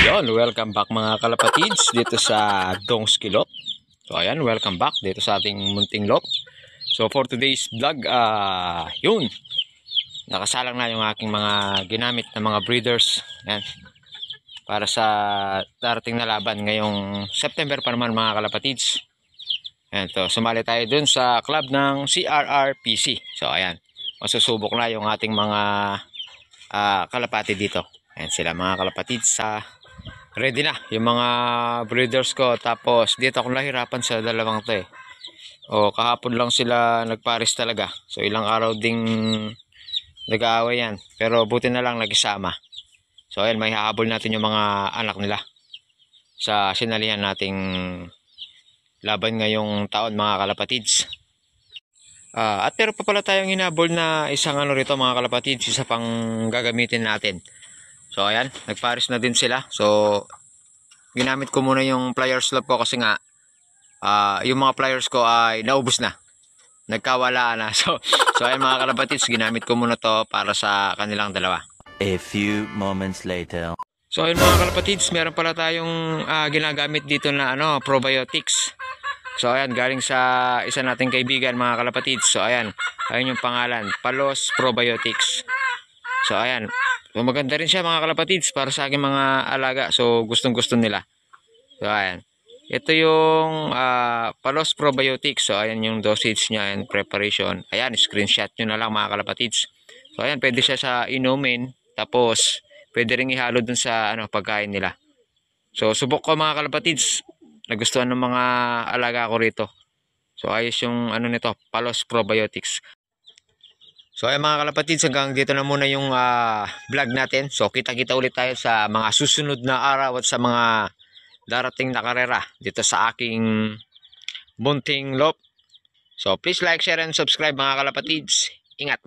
Yon, welcome back mga kalapatids dito sa Dong's Kilop. So ayan, welcome back dito sa ating munting lot. So for today's vlog, yun, nakasalang na yung aking mga ginamit na mga breeders. Ayan, para sa darating na laban ngayong September pa naman mga kalapatids. Ayan, to, sumali tayo dun sa club ng CRRPC. So ayan, masusubok na yung ating mga kalapati dito. Ayan sila mga kalapatids sa ready na yung mga breeders ko. Tapos dito ako nahirapan sa dalawang to kahapon lang sila nagpares talaga. So ilang araw ding nag-aaway yan, pero buti na lang nagisama. So ayan, may hahabol natin yung mga anak nila sa sinalihan nating laban ngayong taon mga kalapatids. At pero pa pala tayong hinabol na isang rito mga kalapatids, isa pang gagamitin natin. So ayan, nagpares na din sila. So ginamit ko muna yung pliers love ko kasi nga yung mga pliers ko ay naubos na, nagkawalaan na. So ayan mga kalapatids, ginamit ko muna to para sa kanilang dalawa. A few moments later. So ayun mga kalapatids, meron pala tayong ginagamit dito na probiotics. So ayan, galing sa isa nating kaibigan mga kalapatids. So ayan yung pangalan, Palos Probiotics. So ayan, so maganda rin siya mga kalapatids para sa aking mga alaga. So gustong gusto nila. So ayan, ito yung Palos Probiotics. So ayan yung dosage niya and preparation. Ayan, screenshot nyo na lang mga kalapatids. So ayan, pwede siya sa inumin. Tapos pwede rin ihalo dun sa pagkain nila. So subok ko mga kalapatids, nagustuhan ng mga alaga ko rito. So ayos yung nito, Palos Probiotics. So ay mga kalapatids, hanggang dito na muna yung vlog natin. So kita-kita ulit tayo sa mga susunod na araw at sa mga darating na karera dito sa aking munting lot. So please like, share, and subscribe mga kalapatids. Ingat!